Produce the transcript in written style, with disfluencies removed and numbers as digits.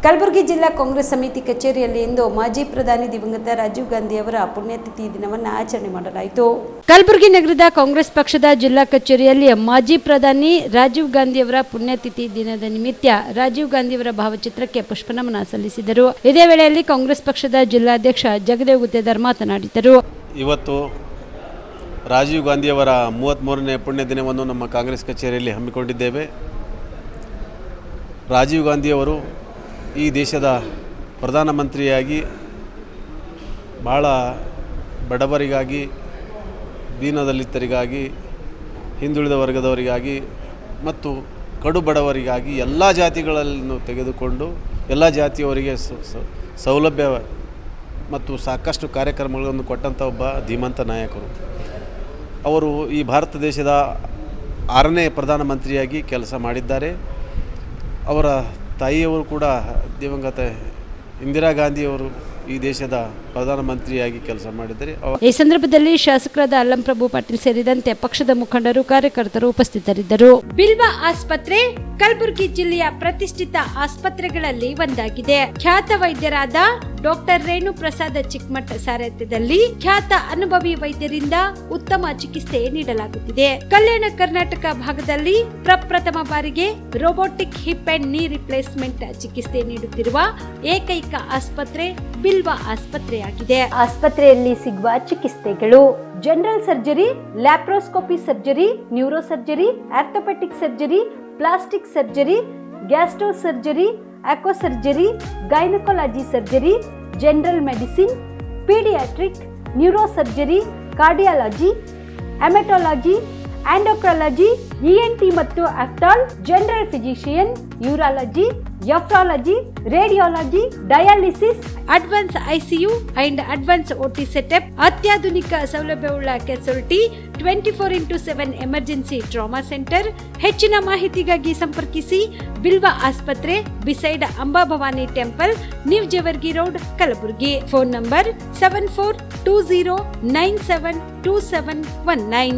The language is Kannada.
ಕಲಬುರಗಿ ಜಿಲ್ಲಾ ಕಾಂಗ್ರೆಸ್ ಸಮಿತಿ ಕಚೇರಿಯಲ್ಲಿ ಇಂದು ಮಾಜಿ ಪ್ರಧಾನಿ ದಿವಂಗತ ರಾಜೀವ್ ಗಾಂಧಿ ಅವರ ಪುಣ್ಯತಿಥಿ ದಿನವನ್ನು ಆಚರಣೆ ಮಾಡಲಾಯಿತು. ಕಲಬುರಗಿ ನಗರದ ಕಾಂಗ್ರೆಸ್ ಪಕ್ಷದ ಜಿಲ್ಲಾ ಕಚೇರಿಯಲ್ಲಿ ಮಾಜಿ ಪ್ರಧಾನಿ ರಾಜೀವ್ ಗಾಂಧಿ ಅವರ ಪುಣ್ಯತಿಥಿ ದಿನದ ನಿಮಿತ್ತ ರಾಜೀವ್ ಗಾಂಧಿ ಅವರ ಭಾವಚಿತ್ರಕ್ಕೆ ಪುಷ್ಪನಮನ ಸಲ್ಲಿಸಿದರು. ಇದೇ ವೇಳೆಯಲ್ಲಿ ಕಾಂಗ್ರೆಸ್ ಪಕ್ಷದ ಜಿಲ್ಲಾಧ್ಯಕ್ಷ ಜಗದೇವ್ ಗುತ್ತೇದಾರ್ ಮಾತನಾಡಿದರು. ಇವತ್ತು ರಾಜೀವ್ ಗಾಂಧಿಯವರ 33ನೇ ಪುಣ್ಯ ದಿನವನ್ನು ನಮ್ಮ ಕಾಂಗ್ರೆಸ್ ಕಚೇರಿಯಲ್ಲಿ ಹಮ್ಮಿಕೊಂಡಿದ್ದೇವೆ. ರಾಜೀವ್ ಗಾಂಧಿಯವರು ಈ ದೇಶದ ಪ್ರಧಾನಮಂತ್ರಿಯಾಗಿ ಬಹಳ ಬಡವರಿಗಾಗಿ, ದೀನದಲಿತರಿಗಾಗಿ, ಹಿಂದುಳಿದ ವರ್ಗದವರಿಗಾಗಿ ಮತ್ತು ಕಡು ಬಡವರಿಗಾಗಿ ಎಲ್ಲ ಜಾತಿಗಳನ್ನು ತೆಗೆದುಕೊಂಡು ಎಲ್ಲ ಜಾತಿಯವರಿಗೆ ಸೌಲಭ್ಯ ಮತ್ತು ಸಾಕಷ್ಟು ಕಾರ್ಯಕ್ರಮಗಳನ್ನು ಕೊಟ್ಟಂಥ ಒಬ್ಬ ಧೀಮಂತ ನಾಯಕರು. ಅವರು ಈ ಭಾರತ ದೇಶದ 6ನೇ ಪ್ರಧಾನಮಂತ್ರಿಯಾಗಿ ಕೆಲಸ ಮಾಡಿದ್ದಾರೆ. ಅವರ ತಾಯಿಯವರು ಕೂಡ ದಿವಂಗತ ಇಂದಿರಾ ಗಾಂಧಿಯವರು ಈ ದೇಶದ ಪ್ರಧಾನಮಂತ್ರಿಯಾಗಿ ಕೆಲಸ ಮಾಡಿದ್ದಾರೆ. ಈ ಸಂದರ್ಭದಲ್ಲಿ ಶಾಸಕರಾದ ಅಲ್ಲಂ ಪ್ರಭು ಪಾಟೀಲ್ ಸೇರಿದಂತೆ ಪಕ್ಷದ ಮುಖಂಡರು, ಕಾರ್ಯಕರ್ತರು ಉಪಸ್ಥಿತರಿದ್ದರು. ಬಿಲ್ವಾ ಆಸ್ಪತ್ರೆ ಕಲಬುರಗಿ ಜಿಲ್ಲೆಯ ಪ್ರತಿಷ್ಠಿತ ಆಸ್ಪತ್ರೆಗಳಲ್ಲಿ ಒಂದಾಗಿದೆ. ಖ್ಯಾತ ವೈದ್ಯರಾದ ಡಾಕ್ಟರ್ ರೇಣು ಪ್ರಸಾದ್ ಚಿಕ್ಕಮಠ ಸಾರಥ್ಯದಲ್ಲಿ ಖ್ಯಾತ ಅನುಭವಿ ವೈದ್ಯರಿಂದ ಉತ್ತಮ ಚಿಕಿತ್ಸೆ ನೀಡಲಾಗುತ್ತಿದೆ. ಕಲ್ಯಾಣ ಕರ್ನಾಟಕ ಭಾಗದಲ್ಲಿ ಪ್ರಪ್ರಥಮ ಬಾರಿಗೆ robotic hip and knee replacement ಚಿಕಿತ್ಸೆ ನೀಡುತ್ತಿರುವ ಏಕೈಕ ಆಸ್ಪತ್ರೆ ಬಿಲ್ವಾ ಆಸ್ಪತ್ರೆಯಾಗಿದೆ. ಆಸ್ಪತ್ರೆಯಲ್ಲಿ ಸಿಗುವ ಚಿಕಿತ್ಸೆಗಳು: general surgery, laparoscopy surgery, neuro surgery, orthopaedic surgery, plastic surgery, gastro surgery, aqua surgery, gynaecology surgery, general medicine, paediatric, neuro surgery, cardiology, haematology, endocrinology, ENT ಮತ್ತು ophthal, general physician, urology, nephrology, radiology, dialysis, advance ICU and advance OT setup, ಅತ್ಯಾಧುನಿಕ ಸೌಲಭ್ಯವುಳ್ಳ casualty, 24x7 emergency trauma centre. ಹೆಚ್ಚಿನ ಮಾಹಿತಿಗಾಗಿ ಸಂಪರ್ಕಿಸಿ ಬಿಲ್ವಾ ಆಸ್ಪತ್ರೆ, beside Amba Bhavani temple, new Jewargi road, Kalaburagi. Phone number 7420972719.